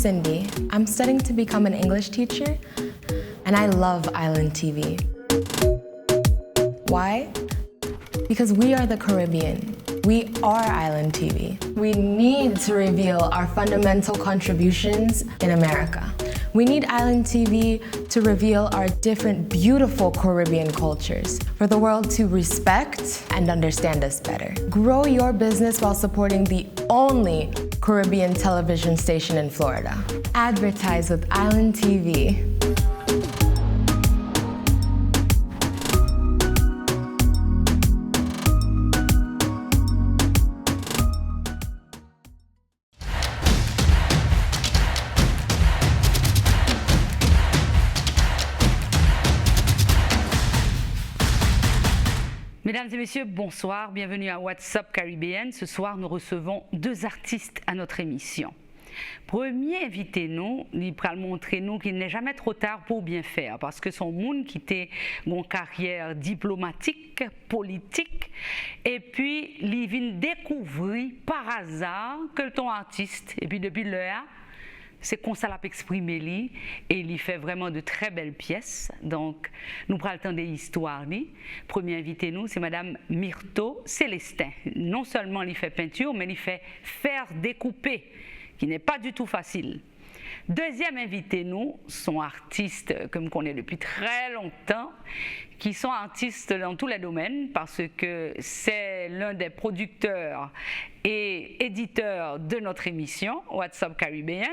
Cindy. I'm studying to become an English teacher, and I love Island TV. Why? Because we are the Caribbean. We are Island TV. We need to reveal our fundamental contributions in America. We need Island TV to reveal our different beautiful Caribbean cultures for the world to respect and understand us better. Grow your business while supporting the only Caribbean television station in Florida. Advertise with Island TV. Mesdames et messieurs, bonsoir, bienvenue à WhatsApp Caribbean. Ce soir, nous recevons deux artistes à notre émission. Premier invité nous, il va montrer nous qu'il n'est jamais trop tard pour bien faire, parce que son monde qui était une carrière diplomatique, politique, et puis il vient découvrir par hasard que ton artiste, et puis depuis l'heure, c'est comme ça l'a exprimé lui, et il fait vraiment de très belles pièces. Donc, nous prenons le temps des histoires. Premier invité nous, c'est Madame Myrto Célestin. Non seulement il fait peinture, mais il fait faire découper, qui n'est pas du tout facile. Deuxième invité nous, sont artistes que je connais depuis très longtemps, qui sont artistes dans tous les domaines, parce que c'est l'un des producteurs et éditeurs de notre émission WhatsApp Caribbean.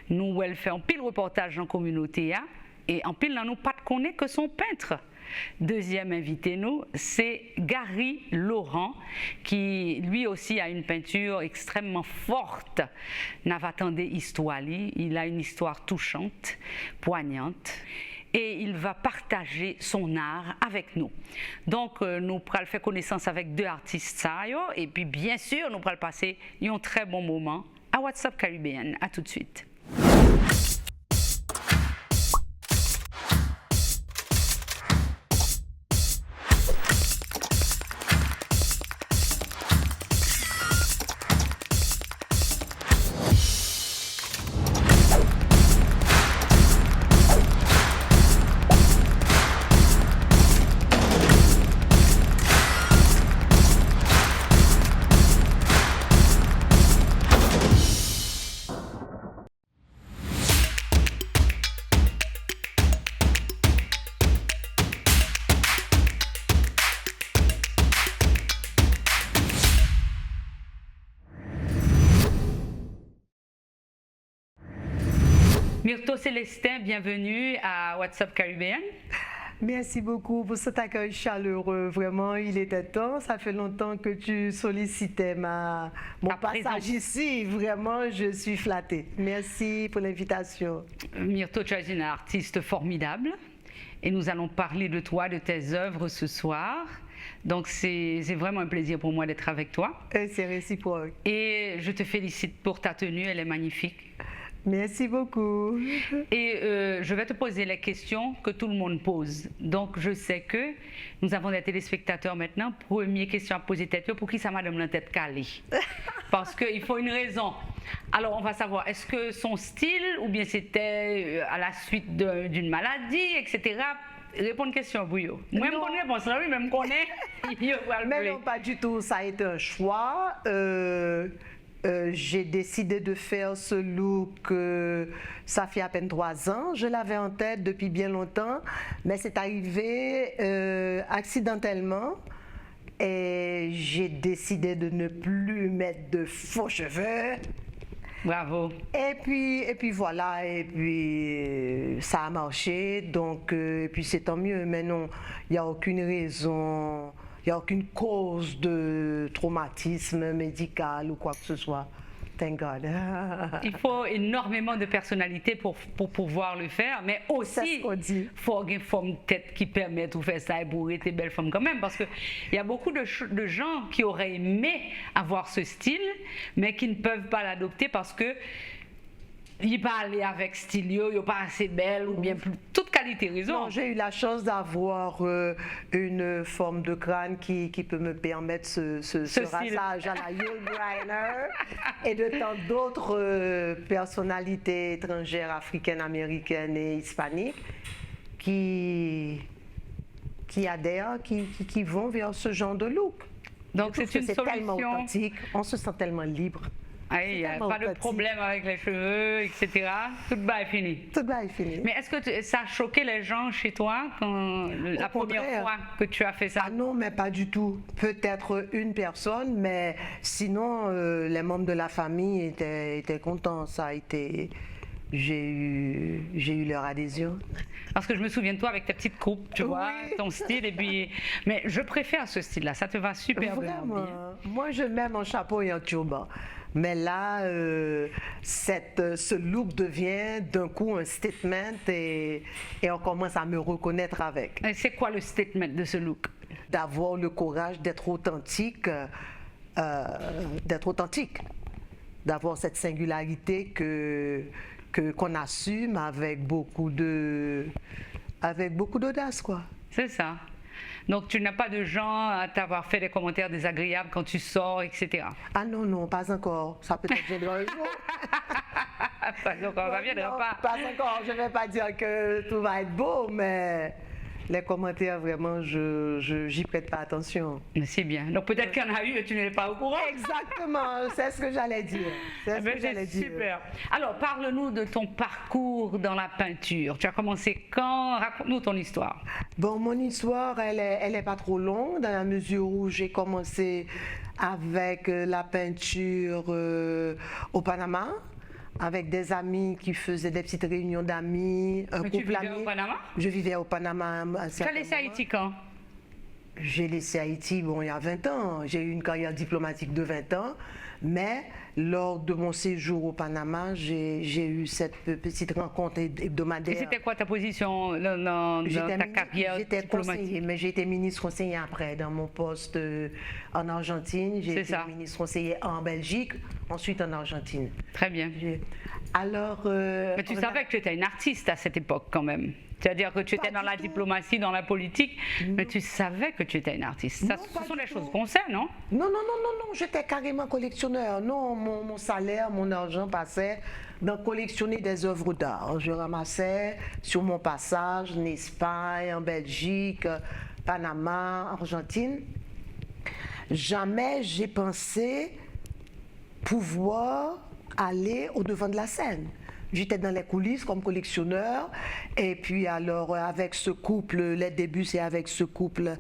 Nous elle fait un pile reportage dans la communauté et en pile nous pas de connaître que son peintre. Deuxième invité nous, c'est Gary Laurent, qui lui aussi a une peinture extrêmement forte. N'a pas attendu histoire, il a une histoire touchante, poignante. Et il va partager son art avec nous. Donc, nous allons faire connaissance avec deux artistes, et puis bien sûr, nous allons passer un très bon moment à WhatsApp Caribbean. À tout de suite. Myrto Célestin, bienvenue à WhatsApp Caribbean. Merci beaucoup pour cet accueil chaleureux. Vraiment, il était temps. Ça fait longtemps que tu sollicitais mon passage ici. Vraiment, je suis flattée. Merci pour l'invitation. Myrto, tu es une artiste formidable et nous allons parler de toi, de tes œuvres ce soir. Donc, c'est vraiment un plaisir pour moi d'être avec toi. C'est réciproque. Et je te félicite pour ta tenue, elle est magnifique. Merci beaucoup. Et je vais te poser les questions que tout le monde pose. Donc, je sais que nous avons des téléspectateurs maintenant. Première question à poser tête, pour qui ça m'a donné la tête calée? Parce qu'il faut une raison. Alors, on va savoir, est-ce que son style, ou bien c'était à la suite d'une maladie, etc. Répondre question pour vous. Moi, je connais réponse là, oui, mais je connais. Mais non, pas du tout. Ça a été un choix. J'ai décidé de faire ce look, ça fait à peine 3 ans. Je l'avais en tête depuis bien longtemps, mais c'est arrivé accidentellement. Et j'ai décidé de ne plus mettre de faux cheveux. Bravo. Et puis voilà, et puis ça a marché. Donc, et puis c'est tant mieux. Mais non, il n'y a aucune raison. Il n'y a aucune cause de traumatisme médical ou quoi que ce soit. Thank God. Il faut énormément de personnalité pour pouvoir le faire, mais aussi il faut une forme tête qui permet de faire ça et pour être belle femme quand même, parce qu'il y a beaucoup de gens qui auraient aimé avoir ce style, mais qui ne peuvent pas l'adopter parce que il pas aller avec style, il pas assez belle ou bien plus, toute qualité raison. Non, j'ai eu la chance d'avoir une forme de crâne qui peut me permettre ce rasage à la Yul Brynner et de tant d'autres personnalités étrangères, africaines, américaines et hispaniques qui adhèrent, qui vont vers ce genre de look. Donc c'est une solution. Tellement authentique, on se sent tellement libre. Il n'y a pas de problème avec les cheveux, etc. Tout bas est fini. Tout bas est fini. Mais est-ce que ça a choqué les gens chez toi la première fois que tu as fait ça? Ah non, mais pas du tout. Peut-être une personne, mais sinon, les membres de la famille étaient contents. Ça a été... J'ai eu leur adhésion. Parce que je me souviens de toi avec ta petite coupe, tu vois, ton style. Et puis... Mais je préfère ce style-là, ça te va super bien. Moi, je mets mon chapeau et un turban. Mais là, ce look devient d'un coup un statement et on commence à me reconnaître avec. Et c'est quoi le statement de ce look? D'avoir le courage d'être authentique, d'avoir cette singularité qu'on assume avec beaucoup d'audace, quoi. C'est ça. Donc tu n'as pas de gens à t'avoir fait des commentaires désagréables quand tu sors, etc. Ah non, non, pas encore. Ça peut-être viendra un jour. Pas encore, ça viendra pas. Pas encore. Je ne vais pas dire que tout va être beau, mais les commentaires, vraiment, j'y prête pas attention. Mais c'est bien. Donc peut-être qu'il y en a eu et tu n'es pas au courant. Exactement, c'est ce que j'allais dire. C'est super. Alors parle-nous de ton parcours dans la peinture. Tu as commencé quand? Raconte-nous ton histoire. Bon, mon histoire, elle est pas trop longue dans la mesure où j'ai commencé avec la peinture au Panama, avec des amis qui faisaient des petites réunions d'amis. Tu vivais au Panama? Je vivais au Panama. Tu as laissé Haïti quand? J'ai laissé Haïti, bon, il y a 20 ans. J'ai eu une carrière diplomatique de 20 ans. Mais lors de mon séjour au Panama, j'ai eu cette petite rencontre hebdomadaire. Et c'était quoi ta position dans ta carrière diplomatique? J'étais conseiller, mais j'ai été ministre conseiller après dans mon poste en Argentine. J'ai été ministre conseiller en Belgique, ensuite en Argentine. Très bien. Alors, mais tu savais que tu étais une artiste à cette époque quand même. C'est-à-dire que tu étais dans la diplomatie, dans la politique, mais tu savais que tu étais une artiste. Ça, ce sont des choses qu'on sait, non? Non, j'étais carrément collectionneur. Non, mon salaire, mon argent passait dans collectionner des œuvres d'art. Je ramassais sur mon passage en Espagne, en Belgique, Panama, Argentine. Jamais j'ai pensé pouvoir aller au-devant de la scène. J'étais dans les coulisses comme collectionneur et puis alors avec ce couple, les débuts c'est avec ce couple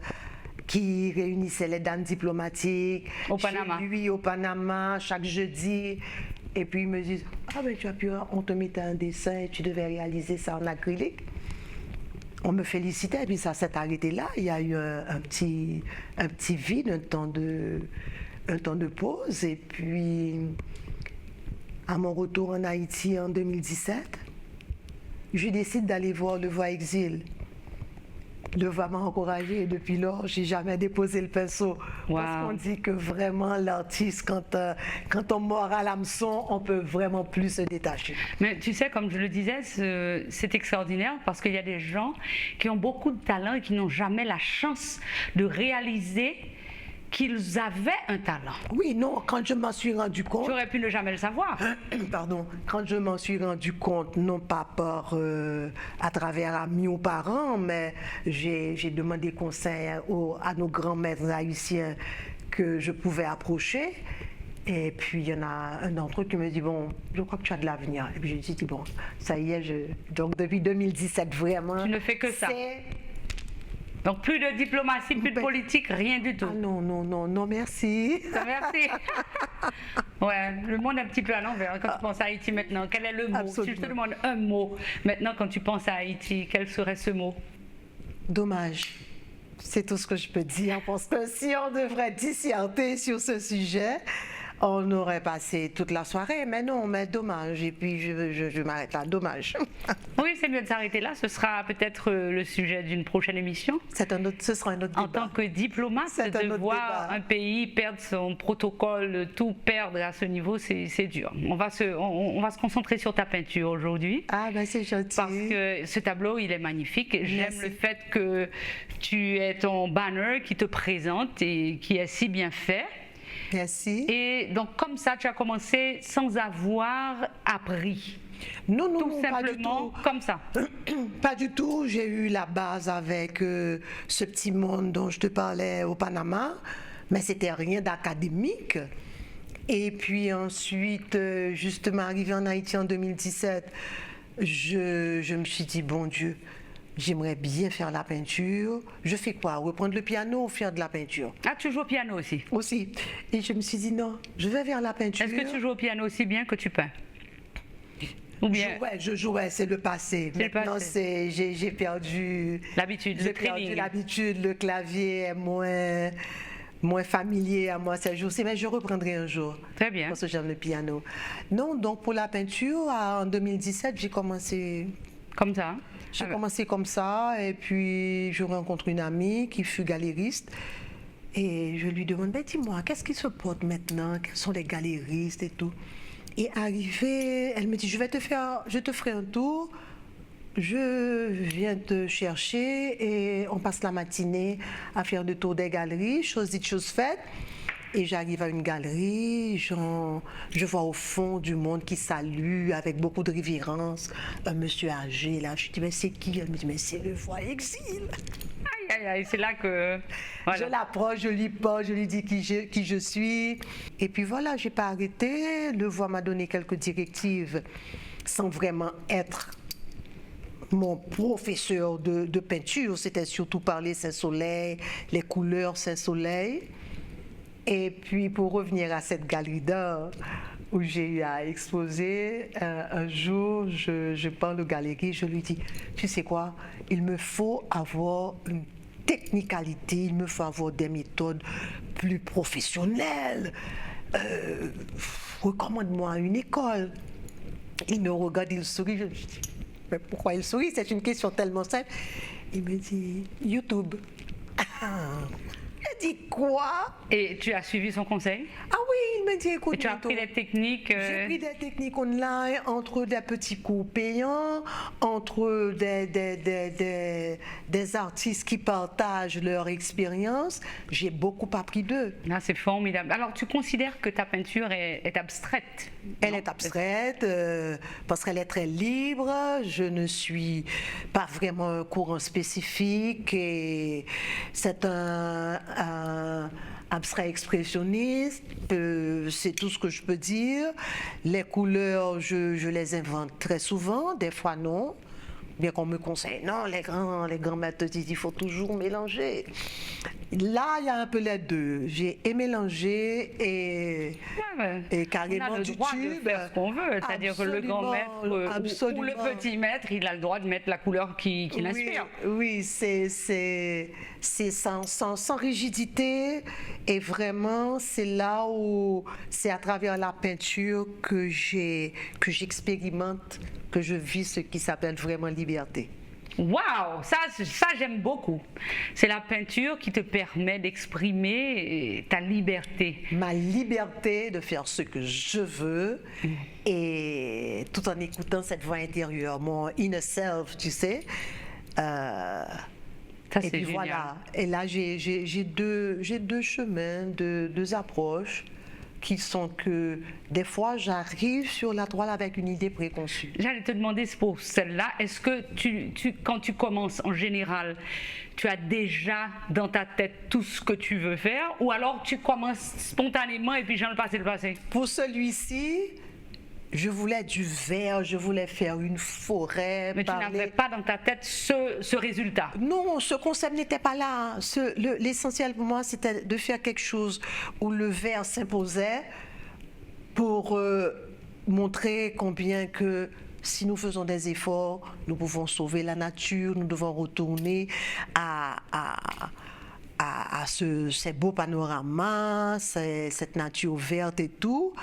qui réunissait les dames diplomatiques au Panama. Chez lui au Panama chaque jeudi et puis ils me disent ah ben tu as pu, on te mettait un dessin et tu devais réaliser ça en acrylique. On me félicitait et puis ça s'est arrêté là. Il y a eu un petit vide, un temps de pause et puis à mon retour en Haïti en 2017, je décide d'aller voir Le Voix Exil. Le Voix m'a encouragé et depuis lors, j'ai jamais déposé le pinceau. Wow. Parce qu'on dit que vraiment l'artiste, quand on mord à l'hameçon, on peut vraiment plus se détacher. Mais tu sais, comme je le disais, c'est extraordinaire parce qu'il y a des gens qui ont beaucoup de talent et qui n'ont jamais la chance de réaliser qu'ils avaient un talent. Oui, non, quand je m'en suis rendu compte... J'aurais pu ne jamais le savoir. Pardon, quand je m'en suis rendu compte, non pas par à travers amis ou parents, mais j'ai demandé conseil à nos grands maîtres haïtiens que je pouvais approcher. Et puis il y en a un d'entre eux qui me dit bon, je crois que tu as de l'avenir. Et puis je dis bon, ça y est, donc depuis 2017 vraiment. Tu ne fais que ça. Donc plus de diplomatie, plus de politique, rien du tout. Ah non, merci. Merci. Ouais, le monde est un petit peu à l'envers quand tu penses à Haïti maintenant. Quel est le mot? Absolument. Si je te demande un mot, maintenant quand tu penses à Haïti, quel serait ce mot? Dommage. C'est tout ce que je peux dire parce que si on devrait disserter sur ce sujet, on aurait passé toute la soirée, mais non, mais dommage. Et puis je m'arrête là, dommage. Oui, c'est mieux de s'arrêter là. Ce sera peut-être le sujet d'une prochaine émission. Ce sera un autre débat. En tant que diplomate, de voir un pays perdre son protocole, tout perdre à ce niveau, c'est dur. On va se concentrer sur ta peinture aujourd'hui. Ah ben c'est gentil. Parce que ce tableau, il est magnifique. J'aime le fait que tu aies ton banner qui te présente et qui est si bien fait. Merci. Et donc comme ça, tu as commencé sans avoir appris. Non, Tout simplement comme ça. Pas du tout. J'ai eu la base avec ce petit monde dont je te parlais au Panama, mais c'était rien d'académique. Et puis ensuite, justement arrivé en Haïti en 2017, je me suis dit, bon Dieu, j'aimerais bien faire la peinture. Je fais quoi? Reprendre le piano ou faire de la peinture? Ah, tu joues au piano aussi? Aussi. Et je me suis dit, non, je vais vers la peinture. Est-ce que tu joues au piano aussi bien que tu peins? Ou bien... Je jouais, c'est le passé. Maintenant, j'ai perdu l'habitude, le training. L'habitude, le clavier est moins familier à moi ces jours-ci, mais je reprendrai un jour. Très bien. Parce que j'aime le piano. Non, donc pour la peinture, en 2017, j'ai commencé... Comme ça? J'ai commencé comme ça, et puis je rencontre une amie qui fut galériste, et je lui demande, dis-moi, qu'est-ce qui se porte maintenant? Quels sont les galéristes et tout? Et arrivée, elle me dit, je te ferai un tour, je viens te chercher et on passe la matinée à faire le tour des galeries, chose dite, chose faite. Et j'arrive à une galerie, je vois au fond du monde qui salue avec beaucoup de révérence un monsieur âgé là. Je dis, mais c'est qui? Elle me dit, mais c'est le Voix Exil. Aïe, aïe, aïe, c'est là que... Voilà. Je l'approche, je lui parle, je lui dis qui je suis. Et puis voilà, j'ai pas arrêté. Le Voix m'a donné quelques directives sans vraiment être mon professeur de peinture. C'était surtout parler Saint-Soleil, les couleurs Saint-Soleil. Et puis pour revenir à cette galerie d'art où j'ai eu à exposer, un jour je parle aux galeries, je lui dis, tu sais quoi, il me faut avoir une technicalité, il me faut avoir des méthodes plus professionnelles. Recommande-moi une école. Il me regarde, il sourit, je lui dis, mais pourquoi il sourit? C'est une question tellement simple. Il me dit, YouTube. Elle dit quoi? Et tu as suivi son conseil? Ah oui, il m'a dit, écoute, et tu as appris des techniques J'ai pris des techniques online, entre des petits cours payants, entre des artistes qui partagent leur expérience. J'ai beaucoup appris d'eux. Ah, c'est formidable. Alors, tu considères que ta peinture est abstraite? Elle est abstraite parce qu'elle est très libre. Je ne suis pas vraiment un courant spécifique et c'est un abstrait expressionniste, c'est tout ce que je peux dire. Les couleurs, je les invente très souvent, des fois non. Bien qu'on me conseille, non, les grands maîtres disent il faut toujours mélanger. Là, il y a un peu les deux. J'ai mélanger et carrément on a le droit de faire ce qu'on veut. C'est-à-dire que le grand maître ou le petit maître, il a le droit de mettre la couleur qui l'inspire. Oui, c'est sans rigidité. Et vraiment, c'est là où c'est à travers la peinture que j'expérimente, que je vis ce qui s'appelle vraiment liberté. Waouh, ça j'aime beaucoup. C'est la peinture qui te permet d'exprimer ta liberté. Ma liberté de faire ce que je veux et tout en écoutant cette voix intérieure, mon inner self, tu sais. Ça, et puis génial. voilà. Et là, j'ai deux chemins, deux approches qui sont que des fois j'arrive sur la toile avec une idée préconçue. J'allais te demander pour celle-là, est-ce que quand tu commences en général, tu as déjà dans ta tête tout ce que tu veux faire ou alors tu commences spontanément et puis j'en le passé? Pour celui-ci, je voulais du vert, je voulais faire une forêt. Mais tu n'avais pas dans ta tête ce résultat? Non, ce concept n'était pas là. L'essentiel pour moi, c'était de faire quelque chose où le vert s'imposait pour montrer combien que si nous faisons des efforts, nous pouvons sauver la nature, nous devons retourner à ces beaux panoramas, cette nature verte et tout.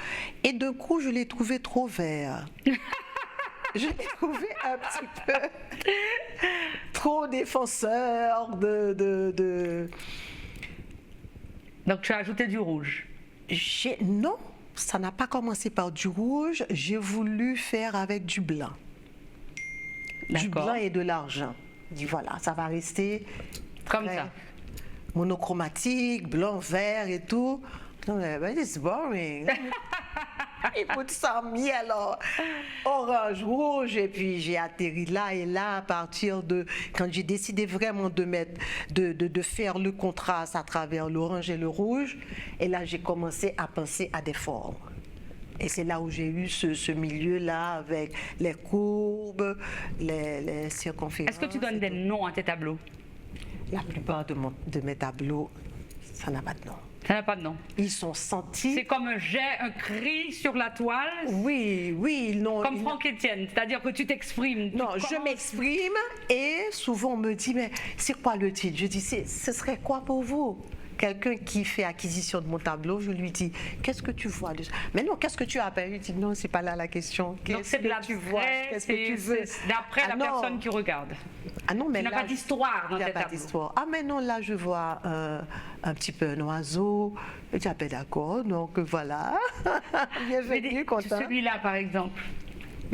Et d'un coup, je l'ai trouvé trop vert. Je l'ai trouvé un petit peu trop défenseur de... Donc tu as ajouté du rouge. Non, ça n'a pas commencé par du rouge. J'ai voulu faire avec du blanc. Du blanc et de l'argent. Je dis voilà, ça va rester comme ça. Monochromatique, blanc, vert et tout. Non, mais it's boring. Il faut ça miel, orange, rouge, et puis j'ai atterri là et là à partir de quand j'ai décidé vraiment de faire le contraste à travers l'orange et le rouge, et là j'ai commencé à penser à des formes. Et c'est là où j'ai eu ce milieu-là avec les courbes, les circonférences. Est-ce que tu donnes des noms à tes tableaux? La plupart de mes tableaux, ça n'a pas de nom. Ça n'a pas de nom. Ils sont sentis. C'est comme un jet, un cri sur la toile. Oui, non. Comme Franck Etienne, c'est-à-dire que tu t'exprimes. Non, je m'exprime et souvent on me dit, mais c'est quoi le titre? Je dis, ce serait quoi pour vous? Quelqu'un qui fait acquisition de mon tableau, je lui dis, qu'est-ce que tu vois? Mais non, qu'est-ce que tu appelles? Il dit, non, c'est pas là la question. Qu'est-ce que tu vois? Qu'est-ce que tu veux? D'après la personne qui regarde. Ah non, mais tu n'as pas d'histoire dans tes tableaux. Il n'y a pas d'histoire. Ah mais non, là je vois un petit peu un oiseau. Je dis, ah ben d'accord, donc voilà. Bienvenue, content. Celui-là par exemple.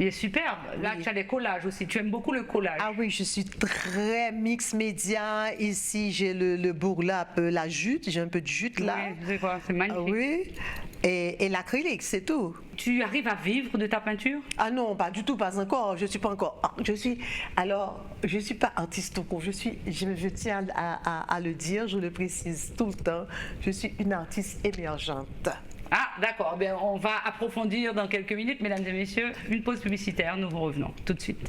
Il est superbe. Là, tu as les collages aussi. Tu aimes beaucoup le collage. Ah oui, je suis très mix média. Ici, j'ai le bourlap, la jute. J'ai un peu de jute là. Oui, c'est magnifique. Ah oui. Et l'acrylique, c'est tout. Tu arrives à vivre de ta peinture? Ah non, pas du tout, pas encore. Je suis pas encore. Je suis pas artiste tout court. Je tiens à le dire, je le précise tout le temps. Je suis une artiste émergente. Ah, d'accord. Bien, on va approfondir dans quelques minutes, mesdames et messieurs. Une pause publicitaire, nous vous revenons tout de suite.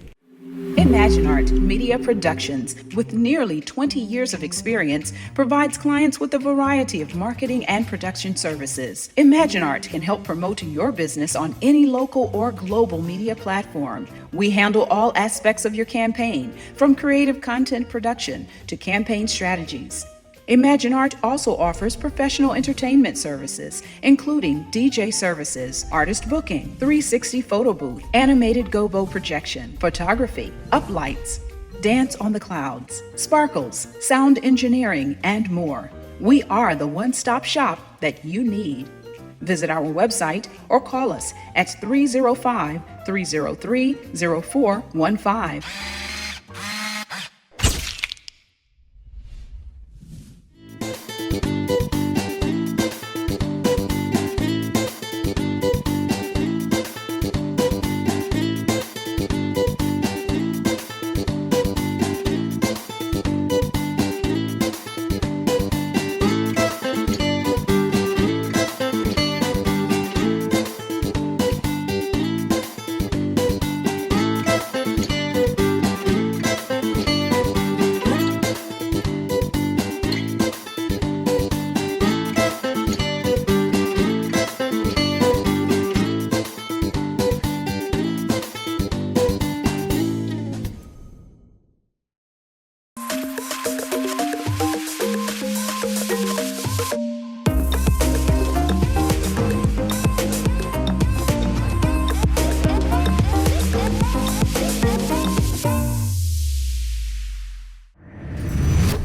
Imagine Art Media Productions, with nearly 20 years of experience, provides clients with a variety of marketing and production services. Imagine Art can help promote your business on any local or global media platform. We handle all aspects of your campaign, from creative content production to campaign strategies. Imagine Art also offers professional entertainment services, including DJ services, artist booking, 360 photo booth, animated gobo projection, photography, uplights, dance on the clouds, sparkles, sound engineering, and more. We are the one-stop shop that you need. Visit our website or call us at 305-303-0415.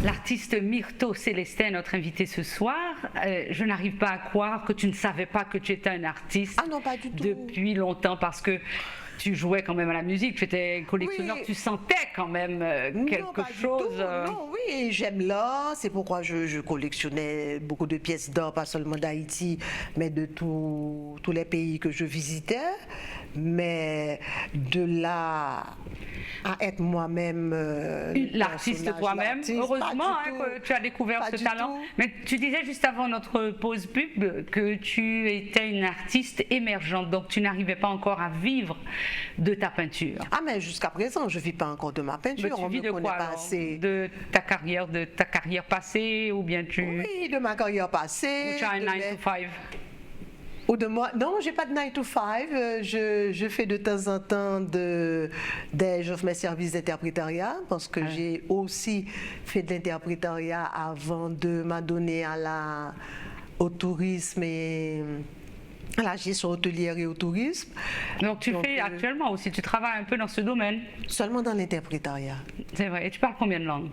L'artiste Myrto Célestin, notre invité ce soir. Je n'arrive pas à croire que tu ne savais pas que tu étais un artiste. Ah non, pas du tout. Depuis longtemps, parce que tu jouais quand même à la musique, tu étais collectionneur, oui. Tu sentais quand même quelque chose. Non, oui, j'aime l'art, c'est pourquoi je collectionnais beaucoup de pièces d'art, pas seulement d'Haïti, mais de tous les pays que je visitais. Mais de là à être moi-même l'artiste toi-même, heureusement que tu as découvert ce talent. Mais tu disais juste avant notre pause pub que tu étais une artiste émergente, donc tu n'arrivais pas encore à vivre de ta peinture. Ah mais jusqu'à présent, je ne vis pas encore de ma peinture. Mais tu vis de quoi alors? De ta carrière passée ou bien tu... Oui, de ma carrière passée. Ou tu as un 9 to 5? Ou de moi. Non, j'ai pas de 9 to 5. Je fais de temps en temps j'offre mes services d'interprétariat parce que j'ai aussi fait de l'interprétariat avant de m'adonner au tourisme et à la gestion hôtelière et au tourisme. Donc tu fais actuellement aussi, tu travailles un peu dans ce domaine. Seulement dans l'interprétariat. C'est vrai. Et tu parles combien de langues?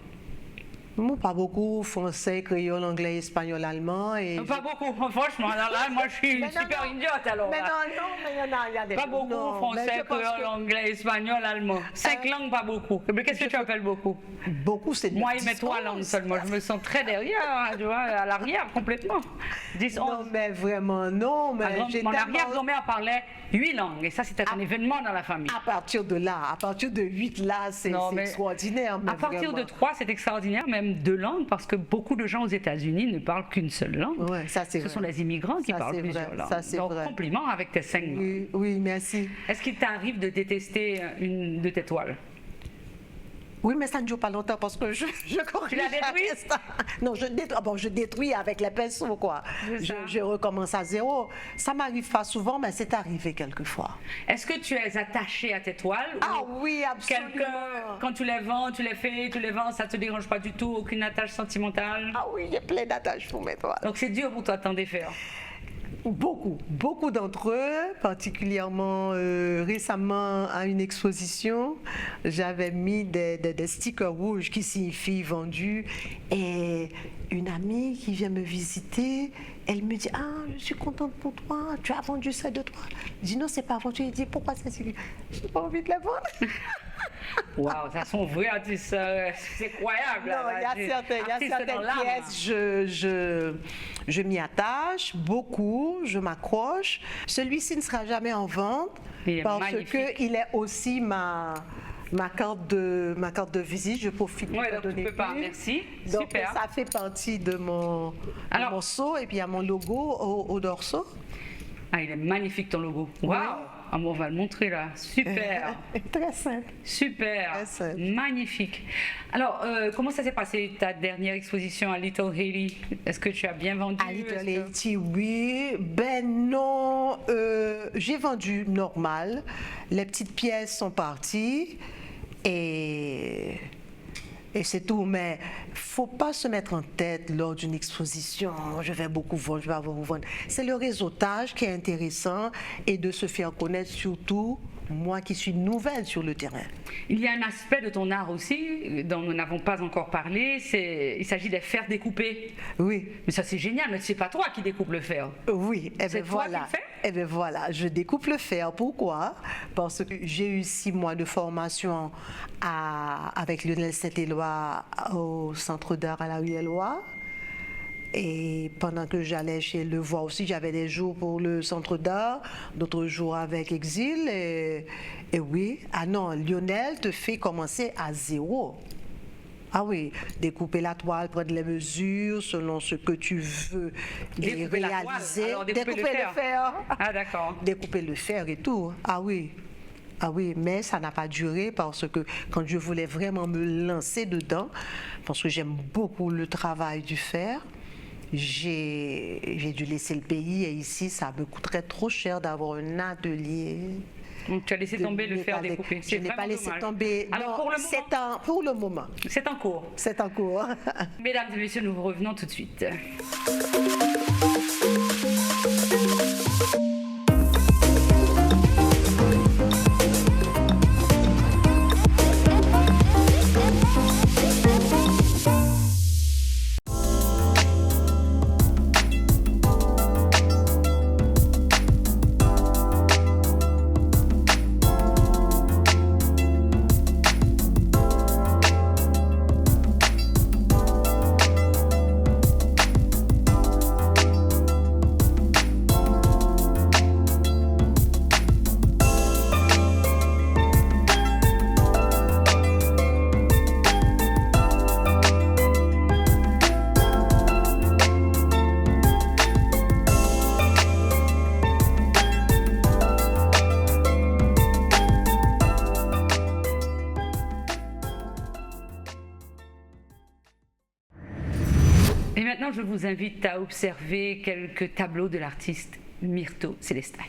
Moi, pas beaucoup, français, créole, anglais, espagnol, allemand. Pas beaucoup, franchement. Alors là, moi, je suis super idiote alors. Mais là. non, mais il y a des... Pas beaucoup, français, créole, anglais, espagnol, allemand. 5 langues, pas beaucoup. Mais qu'est-ce que tu appelles beaucoup? Beaucoup, c'est... Moi, il met 3 langues seulement. Je me sens très derrière, tu vois, à l'arrière, complètement. 10, 11. Non, mais vraiment, non. Mais Mon arrière-grand-mère parlait 8 langues. Et ça, c'était un événement dans la famille. À partir de là, à partir de 8 là, c'est extraordinaire. À partir de 3, c'est extraordinaire, même 2 langues, parce que beaucoup de gens aux États-Unis ne parlent qu'une seule langue. Ouais, ça, c'est vrai. Ce sont les immigrants qui parlent plusieurs langues. Ça, c'est Donc, vrai. compliment avec tes 5 langues. Oui, merci. Est-ce qu'il t'arrive de détester une de tes toiles? Oui, mais ça ne dure pas longtemps parce que je corrige. Tu la détruis? Non, je détruis avec les pinceaux, quoi. Je recommence à zéro. Ça m'arrive pas souvent, mais c'est arrivé quelquefois. Est-ce que tu es attaché à tes toiles? Ah oui, absolument. Quand tu les vends, tu les vends, ça te dérange pas du tout? Aucune attache sentimentale? Ah oui, j'ai plein d'attaches pour mes toiles. Donc c'est dur pour toi de t'en défaire? Beaucoup d'entre eux, particulièrement récemment à une exposition, j'avais mis des stickers rouges qui signifient vendu et une amie qui vient me visiter, elle me dit « Ah, je suis contente pour toi, tu as vendu ça de toi ?» Je dis « Non, c'est pas vendu. » Elle dit « Pourquoi ça c'est... Je n'ai pas envie de la vendre. » Waouh, ça sont vrais artistes, c'est incroyable. Non, il y a certaines pièces, je m'y attache beaucoup, je m'accroche. Celui-ci ne sera jamais en vente parce qu'il est aussi ma carte de visite. Je profite pour te donner tu peux pas, merci. Donc, super. Ça fait partie de mon seau et puis il y a mon logo au dorso. Ah, il est magnifique ton logo. Waouh. Ah bon, on va le montrer là. Super. Très simple. Super. Très simple. Magnifique. Alors, comment ça s'est passé ta dernière exposition à Little Haiti? Est-ce que tu as bien vendu? À Little Haiti, oui. Ben non, j'ai vendu normal. Les petites pièces sont parties et c'est tout, mais faut pas se mettre en tête lors d'une exposition, je vais beaucoup vendre, je vais beaucoup vendre. C'est le réseautage qui est intéressant et de se faire connaître, surtout moi qui suis nouvelle sur le terrain. Il y a un aspect de ton art aussi dont nous n'avons pas encore parlé, il s'agit des fers découpés. Oui. Mais ça c'est génial, mais c'est pas toi qui découpes le fer. Oui, et c'est toi qui le fais? Eh bien voilà, je découpe le fer. Pourquoi? Parce que j'ai eu 6 mois de formation avec Lionel Saint-Éloi au Centre d'art à la rue Éloi. Et pendant que j'allais chez Le Voir aussi, j'avais des jours pour le Centre d'art, d'autres jours avec Exil. Et oui, ah non, Lionel te fait commencer à zéro. Ah oui, découper la toile, prendre les mesures selon ce que tu veux et réaliser. Découper le fer. Ah d'accord. Découper le fer et tout. Ah oui. Ah oui, mais ça n'a pas duré parce que quand je voulais vraiment me lancer dedans, parce que j'aime beaucoup le travail du fer, j'ai dû laisser le pays et ici, ça me coûterait trop cher d'avoir un atelier. Donc tu as laissé tomber le fer découpé. Je n'ai pas laissé tomber. Alors, non, pour le moment. C'est en cours. C'est en cours. Mesdames et messieurs, nous revenons tout de suite. Et maintenant, je vous invite à observer quelques tableaux de l'artiste Myrto Célestin.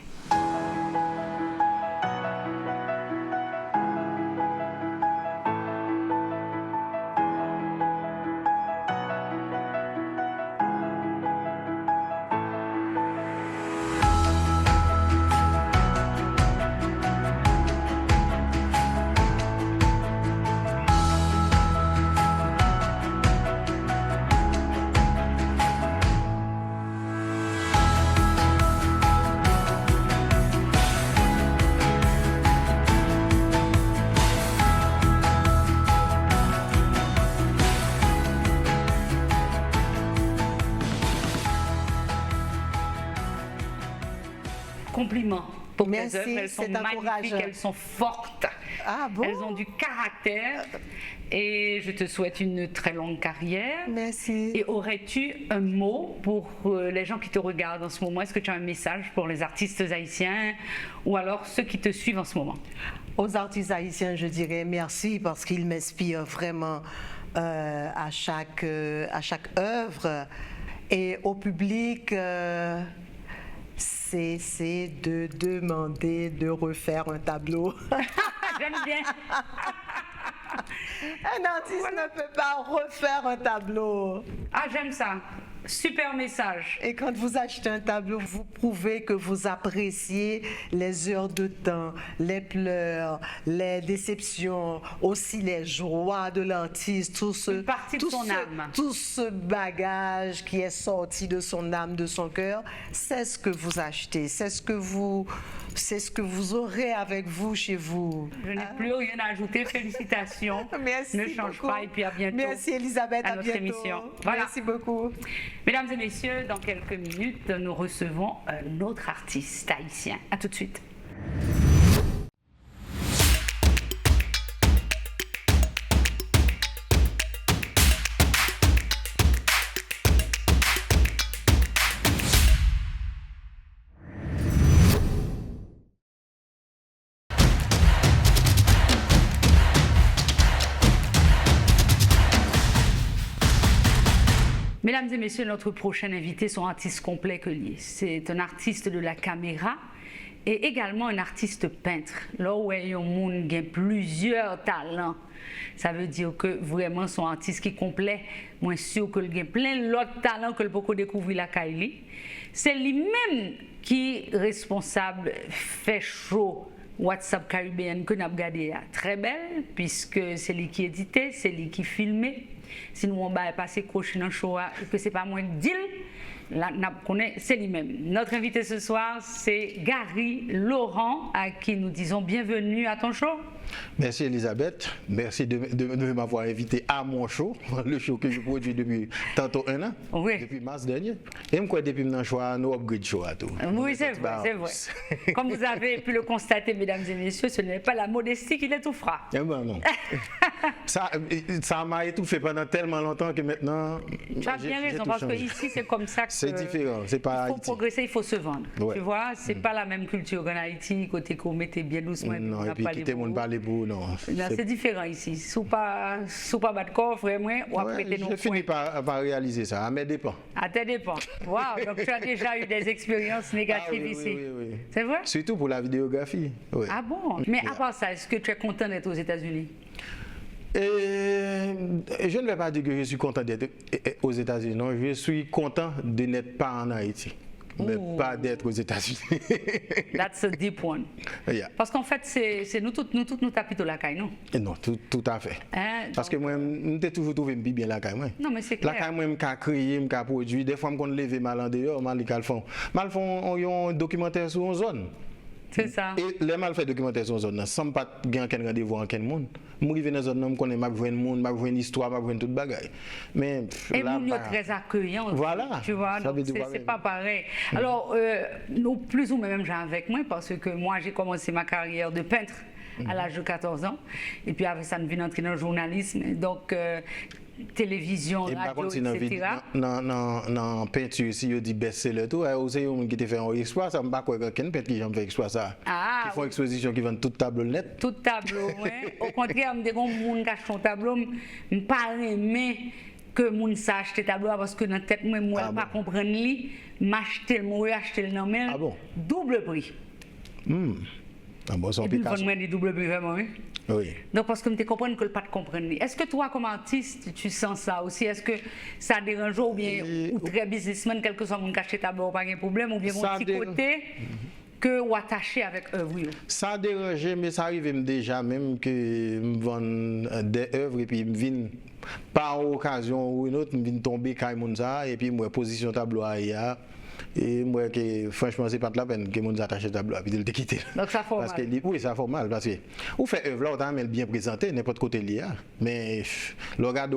Compliments pour tes Merci, œuvres. Elles sont c'est magnifiques, encourageant. elles sont fortes. Ah bon? Elles ont du caractère. Et je te souhaite une très longue carrière. Merci. Et aurais-tu un mot pour les gens qui te regardent en ce moment? Est-ce que tu as un message pour les artistes haïtiens ou alors ceux qui te suivent en ce moment? Aux artistes haïtiens, je dirais merci parce qu'ils m'inspirent vraiment à chaque œuvre. Et au public, c'est de demander de refaire un tableau. J'aime bien. Un artiste ne peut pas refaire un tableau. Ah, j'aime ça. Super message. Et quand vous achetez un tableau, vous prouvez que vous appréciez les heures de temps, les pleurs, les déceptions, aussi les joies de l'artiste, Une partie de son âme. tout ce bagage qui est sorti de son âme, de son cœur. C'est ce que vous achetez, c'est ce que vous aurez avec vous chez vous. Je n'ai plus rien à ajouter. Félicitations. Merci Ne change beaucoup. pas et puis à bientôt. Merci Elisabeth, à à notre bientôt. émission. Voilà. Merci beaucoup. Mesdames et messieurs, dans quelques minutes, nous recevons un autre artiste haïtien. À tout de suite. Mesdames et messieurs, notre prochain invité, son artiste complet que lié. C'est un artiste de la caméra et également un artiste peintre. Là où il y a un monde qui a plusieurs talents, ça veut dire que vraiment son artiste qui est complet, moins sûr que il y a plein d'autres talents que le peut découvrir la Kaili. C'est lui-même qui est responsable, fait chaud. WhatsApp Caribbean que nous avons regardé très belle, puisque c'est lui qui éditait, c'est lui qui filmait. Si nous avons passé croche dans le show et que ce n'est pas moins de deal, là, c'est lui-même. Notre invité ce soir, c'est Gary Laurent, à qui nous disons bienvenue à ton show. Merci Elisabeth, merci de m'avoir invité à mon show, le show que je produis depuis tantôt 1 an, Oui. depuis mars dernier. Et moi, depuis mon choix, nous upgrade show à tout. Oui, c'est vrai, c'est vrai. Comme vous avez pu le constater, mesdames et messieurs, ce n'est pas la modestie qui l'étouffera. Eh ben non. ça m'a étouffé pendant tellement longtemps que maintenant. Tu as bien raison, parce que ici, c'est comme ça que. C'est différent, c'est pas. Il faut progresser, il faut se vendre. Ouais. Tu vois, c'est pas la même culture qu'en Haïti, côté qu'on mettait bien doucement. Non, et puis quitter mon parler pour non. C'est différent ici. Sous pas battre corps, vraiment, ou après t'es j'ai fini par réaliser ça, à mes dépens. À tes dépens. Waouh, donc tu as déjà eu des expériences négatives oui, ici. Oui. C'est vrai? Surtout pour la vidéographie. Oui. Ah bon? Mais à part ça, est-ce que tu es content d'être aux États-Unis? Je ne vais pas dire que je suis content d'être aux États-Unis. Non, je suis content de n'être pas en Haïti, mais pas d'être aux États-Unis. That's a deep one. Yeah. Parce qu'en fait, c'est nous tous nous tapons la caille, non? Et non, tout à fait. Hein, Parce que moi, je toujours trouvé bien la caille. Non, mais c'est La clair. caille, moi, je créé, je produit. Des fois, je me lève mal en dehors, on un documentaire sur une zone. C'est ça. Et les mal fait documentaire sur une zone, sans pas gagner un rendez-vous avec quelqu'un monde. Je suis dans une zone, je connais ma monde, ma une histoire, ma toute bagaille. Mais Et là, nous sommes très accueillants. aussi, Voilà. Tu vois, Ça veut dire c'est pas pareil. Alors, nous, plus ou moins, gens avec moi, parce que moi, j'ai commencé ma carrière de peintre à l'âge de 14 ans. Et puis, avec ça, nous venons entrer dans le journalisme. Donc, télévision, et par radio, contre, si dans etc. la peinture, si on dit baisser tout, aussi, on qui te fait un exploit, ça ne pas quoi quelqu'un peintre qui fait exploit ça. Ah, Qui font exposition, qui vendent toute table net. Tout tableau, ouais. Au contraire, je me dis que gens qui achètent un tableau, je ne pas aimer que moun sa acheté tableau parce que dans tête moi pas comprendre li, m'acheter le moi acheter le non mais double prix. Ah bon, son Picasso. Et puis double prix vraiment oui. Oui. Donc parce que me comprendre que le pas de comprendre. Est-ce que toi comme artiste tu sens ça aussi? Est-ce que ça dérange ou bien ou très businessman quel que soit mon caché tableau pas de problème ou bien mon petit côté que ou attaché avec œuvre? Ça dérange mais ça arrive déjà même que me vendre des œuvres et puis me vienne par occasion ou une autre me vienne tomber quand mon ça et puis moi position tableau à et moi que franchement c'est pas de la peine que mon attaché tableau puis il te quitter. Donc ça fait mal. Parce que oui, ça fait mal parce que ou fait œuvre là autant mais bien présenté n'importe côté lié mais le regarde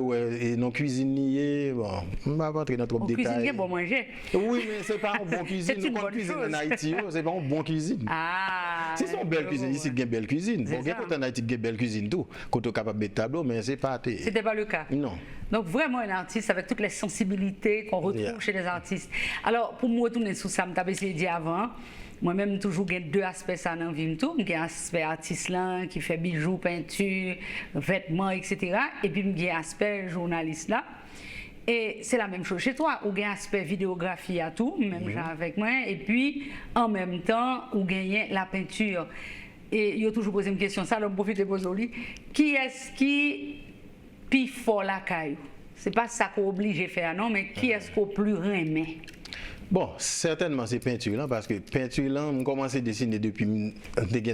non cuisinier bon on va pas entrer dans trop de détails. Cuisinier bon manger. Oui mais c'est pas un bon cuisine, nous pas cuisine en Haïti, c'est pas une bonne cuisine. Ah. C'est son belle cuisine ici qui belle cuisine. Bon, quand en Haïti qui belle cuisine tout, quand on capable de tableau mais c'est pas c'était pas le cas. Non. Donc vraiment un artiste avec toutes les sensibilités qu'on retrouve chez les artistes. Alors pour me retourner sur ça, je t'avais dit avant, moi-même toujours j'ai deux aspects ça dans vie tout, j'ai un aspect artiste là qui fait bijoux, peinture, vêtements etc. Et puis j'ai un aspect journaliste là. Et c'est la même chose chez toi, où il y a un aspect vidéographie à tout, même genre avec moi, et puis en même temps, où il y a la peinture. Et il y a toujours posé une question, ça, je profite de poser au lit. Qui est-ce qui puis fort la caillou? C'est pas ça qu'on oblige à faire, non, mais qui est-ce qu'on plus aimé? Bon, certainement c'est peinture là, parce que peinture là, on commencé à dessiner depuis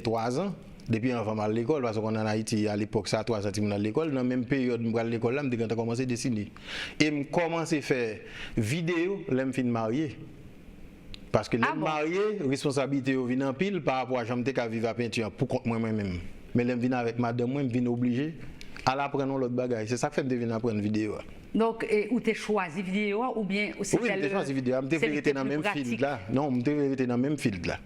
3 ans. Depuis enfant à l'école, parce qu'on en Haïti à l'époque, ça 3 ans à l'école, dans la même période, je à l'école, là, je commencé à dessiner. Et je commencé à faire vidéo, là, je suis marié. Parce que les mariés, responsabilité vient en pile par rapport à j'aime qu'à vivre à peinture pour compte moi-même. Mais là, je viens avec madame, moi, je viens obligé à l'apprendre l'autre bagaille. C'est ça que fait que je viens apprendre vidéo. Donc, où tu as choisi vidéo ou bien c'est oui, j'ai choisi vidéo. Je suis dans le même field là. Non, je suis dans le même field là.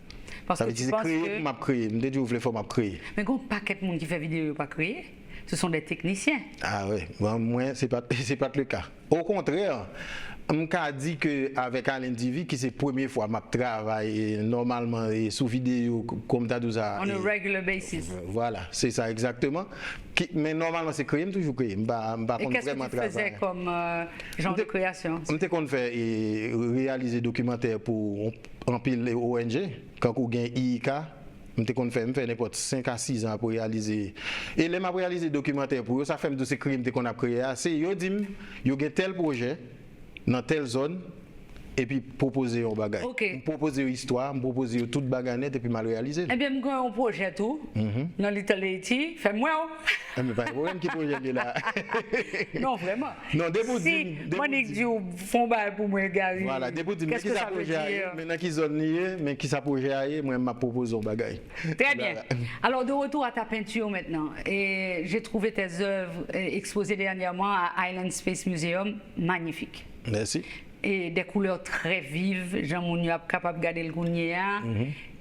Parce ça veut dire que c'est créé, m'a créé. Je dis ouvrir m'a créé. Mais quand pas de monde qui fait vidéo pas créé, ce sont des techniciens. Ah oui, bon, moi c'est pas le cas. Au contraire, on m'a dit que avec Alain TV qui c'est la première fois que je travaille normalement sous vidéo comme tu ça. On a regular basis. Voilà, c'est ça exactement. Mais normalement c'est créé, toujours créé. Et qu'est-ce que tu faisais comme genre de création? On était fait réaliser documentaire pour en pile ONG quand on gagne IIK. Je fait n'importe 5 à 6 ans pour réaliser. Et les m'a réalisé documentaire pour eux, ça fait de ces crimes qu'on a créé. C'est yo dit yo gen tel projet dans telle zone et puis proposer un bagage. Proposer une histoire, proposer toute baganette et puis mal réaliser. Eh bien, moi un projet tout dans Little Haiti, fais-moi. Mais pas de problème qui projet là. Non vraiment. Non, debout si moi dis Dieu font bail pour moi Gary. Voilà, debout dit mais qui ça projet maintenant qui zone lié, mais qui ça projet moi m'a proposé un bagage. Très bien. Alors de retour à ta peinture maintenant et j'ai trouvé tes œuvres exposées dernièrement à Island Space Museum, magnifiques. Merci. Et des couleurs très vives, Jean-Mouni est capable de garder le gougnéa.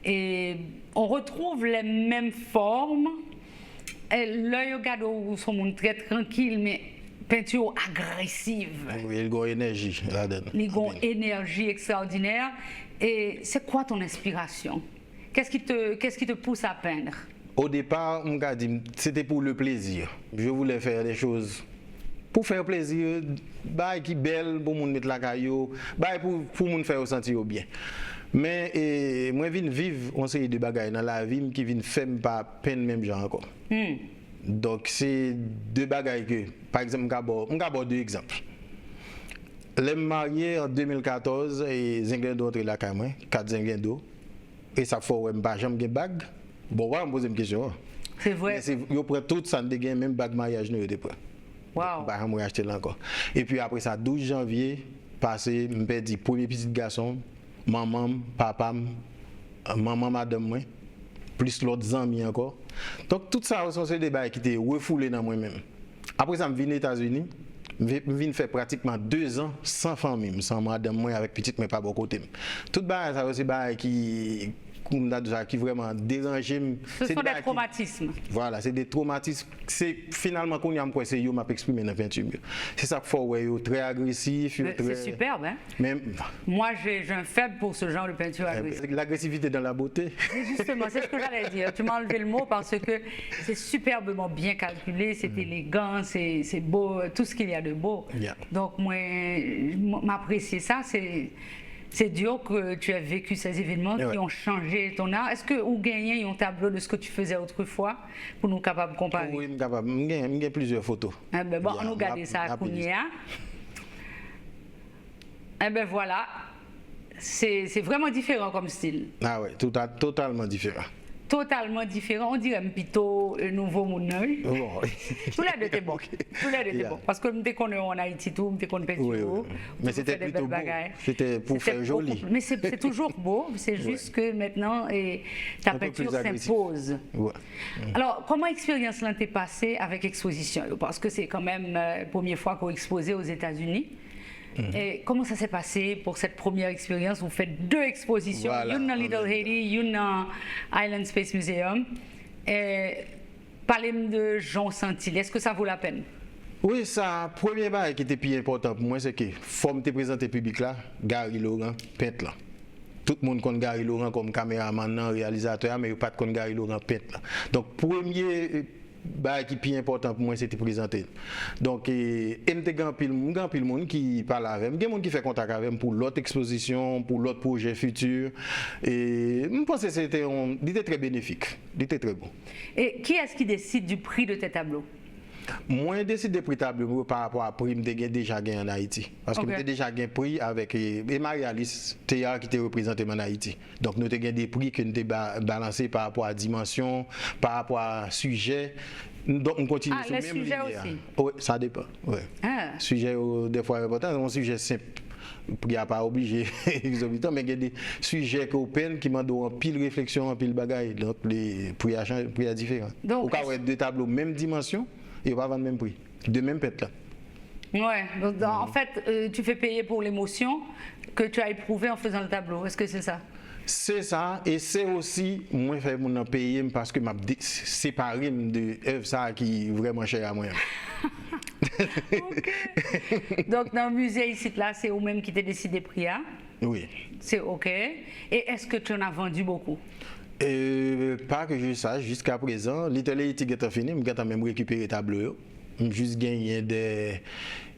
Et on retrouve les mêmes formes. L'œil regarde son monde très tranquille, mais peinture agressive. Oui, il a une énergie là-dedans. Il a une énergie extraordinaire. Et c'est quoi ton inspiration? Qu'est-ce qui te pousse à peindre? Au départ, on m'a dit c'était pour le plaisir. Je voulais faire des choses pour faire plaisir, bah qui belle pour moun mettre la caillou, bah pour moun faire sentir bien. Mais moi viens vivre on série de bagages dans la vie qui viennent faire pas peine même genre encore. Donc c'est deux bagages que par exemple on va 2 exemples. Les mariés en 2014 et Zingendo entre la caille 4 Zingendo et ça faut pas jamais gen bague. Bon, on va me poser une question. C'est vrai. Yo prend tout ça de gen même bague mariage nous de prend. Wow. Bah, moi acheter là encore. Et puis après ça 12 janvier passé me perdu premier petit garçon, maman, papa, maman madame moi plus l'autre amis encore. Donc tout ça sont des bails qui étaient refoulés dans moi même. Après ça me vinn aux États-Unis, me vinn faire pratiquement 2 ans sans famille, sans madame moi avec petite mais pas bon côté. Tout bail ça aussi bail qui qui vraiment dérangé. Ce sont des traumatismes. Voilà, c'est des traumatismes. C'est finalement qu'on y a c'est yo m'a exprimé dans la peinture. C'est ça qu'il faut ouais, très agressif. C'est superbe, hein? Même, moi, j'ai un faible pour ce genre de peinture agressive. L'agressivité dans la beauté. Justement, c'est ce que j'allais dire. Tu m'as enlevé le mot parce que c'est superbement bien calculé, c'est élégant, c'est beau, tout ce qu'il y a de beau. Yeah. Donc, moi, m'apprécier ça, c'est dur que tu as vécu ces événements qui ont changé ton art. Est-ce que vous gagnez un tableau de ce que tu faisais autrefois pour nous capables de comparer? Oui, je suis capable. Je gagne plusieurs photos. Eh ben, bon, on nous regarde ça à Kounia. Eh bien voilà, c'est vraiment différent comme style. Ah ouais, totalement différent. Totalement différent. On dirait plutôt un nouveau monde. Bon. Tous les deux étaient bons. Tous les deux étaient bons. Parce que nous connaissons en Haïti tout, nous connaissons oui, oui. Mais c'était plutôt beau. C'était pour faire joli. Mais c'est toujours beau. C'est juste que maintenant, ta peinture s'impose. Ouais. Alors, comment l'expérience là t'est passée avec exposition? Parce que c'est quand même la première fois qu'on exposait aux États-Unis. Et comment ça s'est passé pour cette première expérience? Vous faites 2 expositions, une dans Little Haiti, une dans Island Space Museum. Parlez-moi de Jean Santilli, est-ce que ça vaut la peine? Oui, ça, premier bail qui était plus important pour moi, c'est que faut me présenter public là, Gary Laurent, peintre là. Tout le monde connaît Gary Laurent comme caméraman, réalisateur, mais pas de Gary Laurent peintre là. Donc, premier qui est plus important pour moi, c'était présenter. Donc, il y a grand pile monde qui parle avec moi, il y a des gens qui fait contact avec moi pour l'autre exposition, pour l'autre projet futur. Et je pense que c'était très bénéfique, c'était très bon. Et qui est-ce qui décide du prix de tes tableaux? Moi, je décide de prix tableau par rapport à prix que j'ai déjà gagné en Haïti. Parce que j'ai déjà gagné prix avec Marie-Alice Théa qui était représentée en Haïti. Donc, nous avons gagné des prix que nous avons balancés par rapport à dimension, par rapport à sujet. Donc, on continue sur le même sujet aussi? Oui, ça dépend. Ouais. Sujet, des fois, important, c'est un sujet simple. Il n'y a pas obligé exorbitant, mais il y a des sujets qui m'ont donné en pile réflexion, en pile bagaille. Donc, les prix à différents. Au cas où il y a 2 tableaux, même dimension, et on va vendre le même prix, de même pète là. Ouais, donc en fait, tu fais payer pour l'émotion que tu as éprouvée en faisant le tableau. Est-ce que c'est ça? C'est ça, et c'est aussi, moi, je fais payer parce que je séparé de œuvre ça qui est vraiment cher à moi. Okay. Donc, dans le musée ici, là, c'est vous-même qui t'es décidé prix, hein? Oui. C'est OK. Et est-ce que tu en as vendu beaucoup? Pas que je sache, jusqu'à présent, Little Haiti est fini, je vais même récupérer le tableau. Je juste gagné des.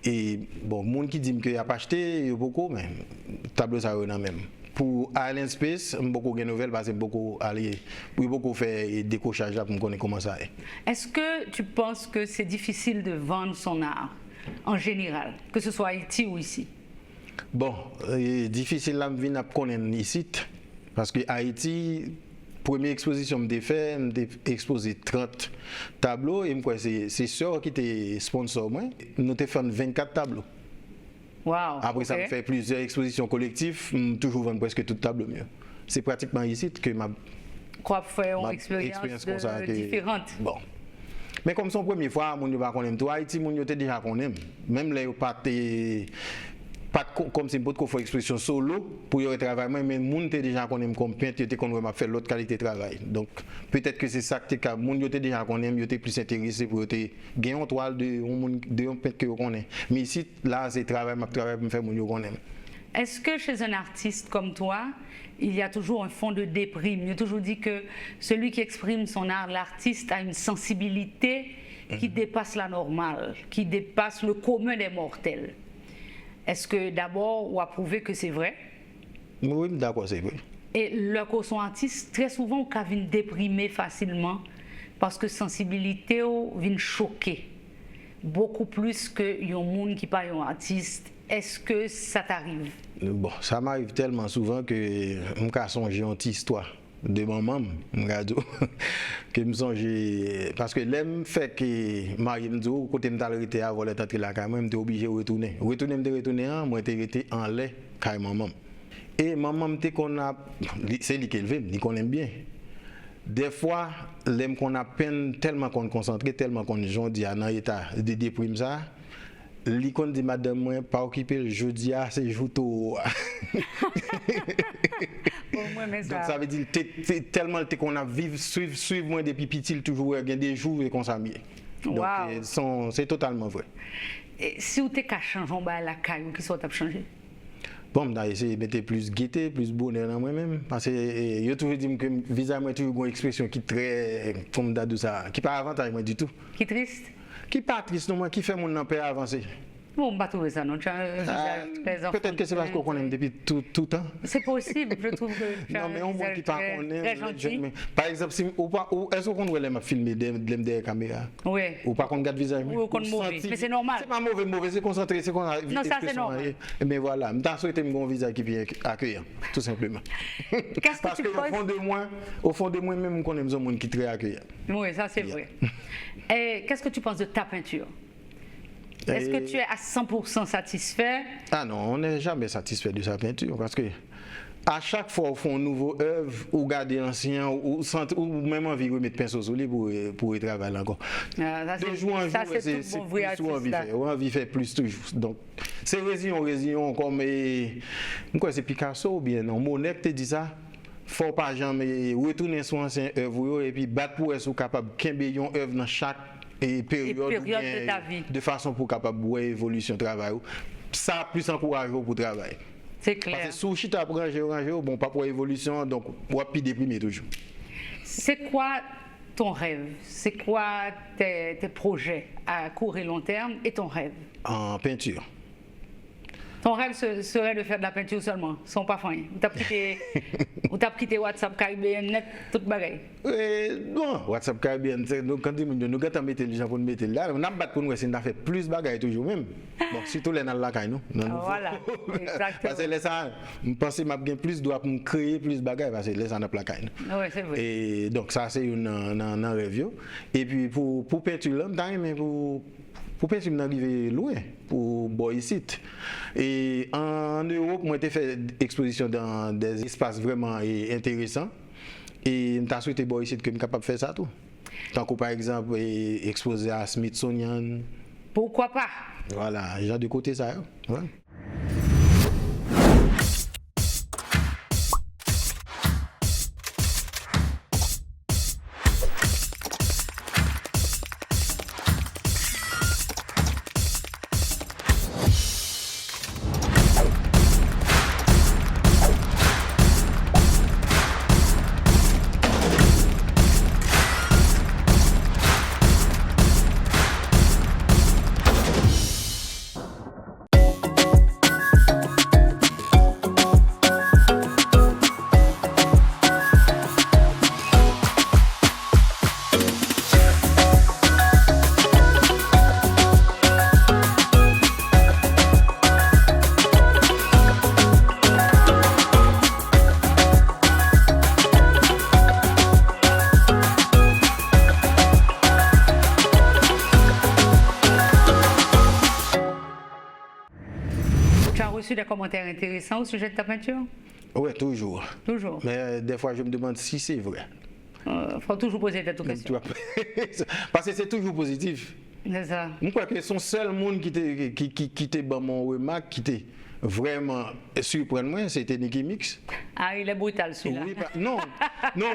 Et bon, les gens qui disent qu'il n'y a pas acheté, beaucoup, mais le tableau, ça en a même. Pour Island Space, je beaucoup de nouvelles parce que beaucoup fait décochage là pour me connaître comment ça est. Est-ce que tu penses que c'est difficile de vendre son art en général, que ce soit à Haïti ou ici? Bon, difficile là, je viens connaître ici parce que Haïti. Première exposition, j'ai exposé 30 tableaux et c'est sûr qui était sponsor. Nous avons fait 24 tableaux. Wow, après ça, me fait plusieurs expositions collectives, toujours vendre presque tout tableau mieux. C'est pratiquement ici que ma expérience différente. Bon. Mais comme son première fois, mon ne pas connaître toi, Haïti, mon était déjà connaître. Même les pas comme si beaucoup faire expression solo pour y travailler mais moun était déjà connaît comme peintre était qu'on m'a fait l'autre qualité de travail donc peut-être que c'est ça que moun était déjà connaît était plus intéressé pour te gagner une toile de un peintre que connaît mais ici là c'est travail me faire moun connaît. Est-ce que chez un artiste comme toi il y a toujours un fond de déprime? Il y a toujours dit que celui qui exprime son art, l'artiste a une sensibilité qui dépasse la normale, qui dépasse le commun des mortels. Est-ce que d'abord, on a prouvé que c'est vrai? Oui, d'accord, c'est vrai. Et le son artiste, très souvent, on vient déprimer facilement parce que sensibilité vient choquer beaucoup plus que un monde qui pas un artiste. Est-ce que ça t'arrive? Bon, ça m'arrive tellement souvent que je me songe une petite histoire de maman, que me songe parce que l'aime fait que Marie me dit côté me t'arrêter à voler tenter la caméra, me obligé de retourner moi été en lait quand maman et maman me dit qu'on a c'est lui qui élevé il qu'on aime bien des fois l'aime qu'on a peine tellement qu'on concentré tellement qu'on dit à dans état de déprime ça l'icône dit madame moi pas occupé jeudi à c'est jour tôt moi mais Donc ça veut dire tellement qu'on a suivre moi depuis petit toujours il y a des jours et qu'on s'amuse. Donc c'est totalement vrai. Et si vous t'es changé en bas la caille, qui soit changé? Bon, j'ai essayé de mettre plus gaieté, plus bonheur dans moi-même. Parce que je toujours dit que le visage moi toujours une expression qui est très, comme d'adou ça, qui pas avantage moi du tout. Qui triste? Qui pas triste non moi, qui fait mon paix avancer. Bon, on va trouver ça, non? Peut-être que c'est parce qu'on connaît depuis tout le temps. C'est possible, je trouve que. Non, mais on voit qui pas connaît. Très gentil. Par exemple, est-ce qu'on voit les filmer des caméras? Oui. Ou pas qu'on garde visage? Oui, ou qu'on mauvais. Mais c'est normal. C'est pas mauvais, c'est concentré, c'est qu'on a. Non, ça c'est normal. Mais voilà, je souhaite un bon visage qui vient accueillir, tout simplement. Qu'est-ce que tu penses? Parce qu'au fond de moi, même, on connaît un monde qui est très accueillant. Oui, ça c'est vrai. Et qu'est-ce que tu penses de ta peinture? Est-ce que tu es à 100% satisfait? Ah non, on n'est jamais satisfait de sa peinture parce que à chaque fois qu'on fait une nouvelle œuvre ou garder l'ancien ou même envie de mettre pinceau sur lui pour y travailler encore. De jour en jour, c'est plus envie de faire plus toujours. Donc, c'est résillon comme c'est Picasso ou bien non, Monet te dit ça. Faut pas jamais retourner sur ancien œuvre et puis battre pour être capable de faire une œuvre dans chaque période de ta vie. De façon pour capable de évolution de travail. Ça plus encourageant pour travailler. C'est clair. Parce que si tu apprends à ranger, bon, pas pour évolution, donc on va plus déprimer toujours. C'est quoi ton rêve? C'est quoi tes projets à court et long terme et ton rêve? En peinture. Ton rêve serait de faire de la peinture seulement, sans pas faire. Ou t'as quitté WhatsApp Caribbean net, toute bagaille. Non, WhatsApp Caribbean, quand nous avons mis les gens pour nous mettre là, on a battu pour nous, c'est fait plus bagaille toujours même. Bon, surtout les dans la caille, non? Voilà, exactement. Parce que les ça, je pense que je plus droit pour créer plus bagaille parce que les gens dans la caille. Oui, c'est vrai. Et donc ça c'est un rêve. Et puis pour peinture là, pour peinture m'arriver loin pour boy site. Et en Europe, moi j'ai fait exposition dans des espaces vraiment intéressants et m'ta souhaité boy site que suis capable de faire ça tout. Tant que par exemple exposer à Smithsonian. Pourquoi pas? Voilà, j'ai de côté ça. Ouais. Des commentaires intéressants au sujet de ta peinture? Oui, toujours. Toujours. Mais des fois, je me demande si c'est vrai. Il faut toujours poser des questions. Parce que c'est toujours positif. C'est ça. Je crois que son seul monde qui était dans mon remarque, qui était vraiment surprenant, c'était Nicky Mix. Ah, il est brutal celui-là. Oui, non,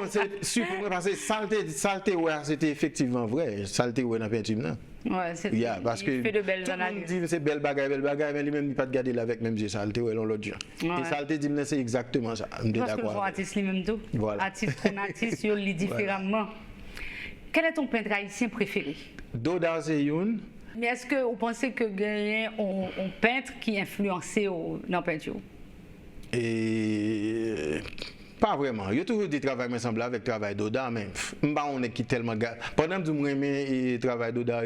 c'est surprenant parce que saleté, ouais, c'était effectivement vrai. Saleté, ouais, dans la peinture. Ouais, c'est parce que fait de belles tout analyses. le monde dit c'est belle bagaille, mais lui-même il pas de garder là avec même saleté ouais l'autre jour. Et saleté dit c'est exactement ça. Je pense que le artiste lui-même tout. Voilà. Artiste il lit différemment. Quel est ton peintre haïtien préféré? Doda Seyoun. Mais est-ce que vous pensez que gagner un peintre qui influencé dans la peinture? Et pas vraiment. Il y a toujours des travails me semble avec travail d'Oda, mais on est qui tellement pendant que je aime travail d'Oda,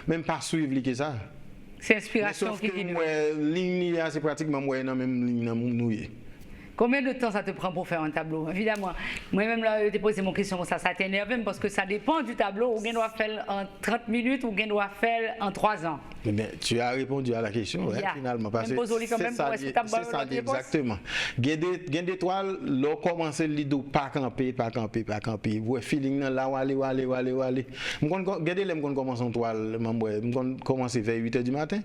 même pas suivre que ça. C'est inspiration qui vient. Ligne c'est pratiquement moi dans même ligne dans nous. Combien de temps ça te prend pour faire un tableau? Évidemment, moi-même là, je t'ai posé mon question, ça t'énerve parce que ça dépend du tableau. Ou on doit faire en 30 minutes ou on doit faire en 3 ans. Mais tu as répondu à la question, finalement. Parce que c'est ça, exactement. Il y a des toiles, l'on commence à lire pas camper. Vous feeling là, aller. Je commence en toile, je commence vers 8h du matin.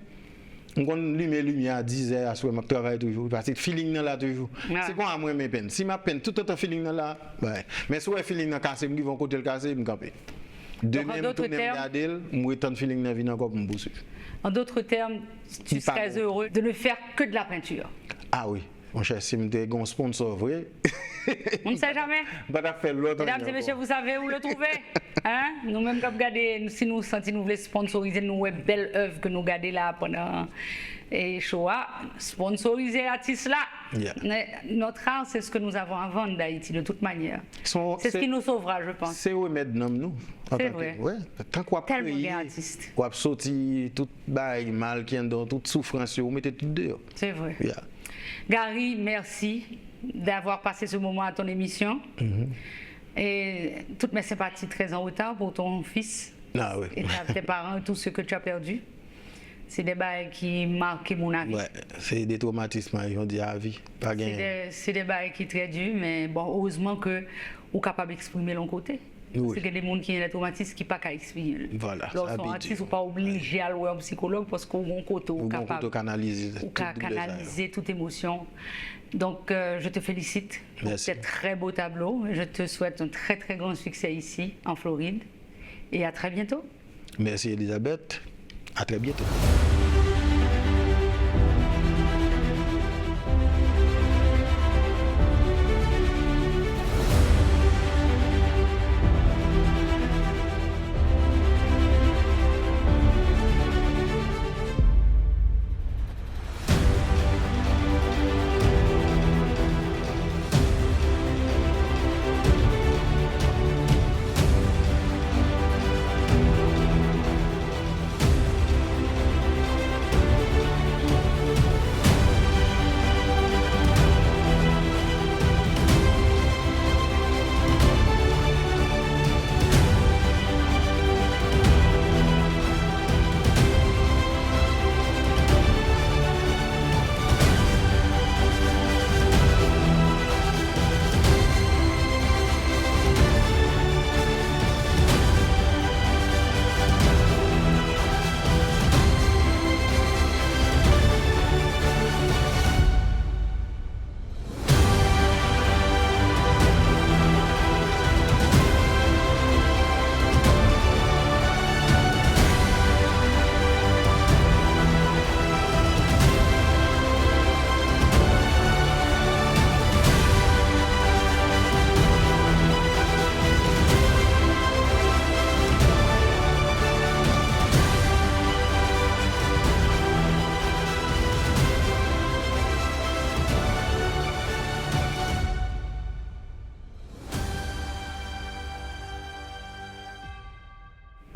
On lumière à 10h, à ce moment, je travaille toujours. Parce que le feeling là toujours. Ouais. C'est quoi moi mes peines? Si ma peine, tout autant feeling là, ouais. Mais si le feeling là cassé, je vais côté le casser, je vais camper. De même, tout même regarder, je vais attendre feeling là venir encore pour me pousser. En d'autres termes, tu serais heureux de ne faire que de la peinture. Ah oui. Mon cher, si je suis un sponsor vrai, on ne sait jamais. Mesdames et messieurs, vous savez où le trouver? Hein? Nous-mêmes, quand regardez, si nous sentons nous voulons sponsoriser nos belles œuvres que nous regardons là pendant et Shoah, sponsoriser l'artiste là. Yeah. Notre art, c'est ce que nous avons à vendre d'Haïti de toute manière. C'est ce qui nous sauvera, je pense. C'est où mettre nous. C'est vrai. Ouais. Tant qu'on a pris, qu'on a sorti tout mal qui est dans toute souffrance, on mettez tout dehors. C'est vrai. Yeah. Gary, merci d'avoir passé ce moment à ton émission. Et toutes mes sympathies très en retard pour ton fils et tes parents, tout ce que tu as perdu. C'est des bails qui marquent mon avis. Ouais, c'est des traumatismes, ils ont dit à vie. C'est des bails qui sont très durs, mais bon, heureusement que vous êtes capable d'exprimer l'un côté. Oui. C'est que des gens qui ont des traumatismes qui ne peuvent pas exprimer. Voilà. Lorsqu'on est artiste, vous n'êtes pas obligé à aller voir un psychologue parce qu'on a un côté capable de canaliser toute émotion. Donc, je te félicite pour ce très beau tableau. Je te souhaite un très très grand succès ici, en Floride. Et à très bientôt. Merci Elisabeth. À très bientôt.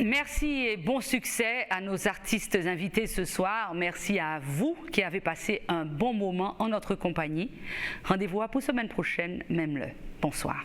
Merci et bon succès à nos artistes invités ce soir. Merci à vous qui avez passé un bon moment en notre compagnie. Rendez-vous pour semaine prochaine, même l'heure. Bonsoir.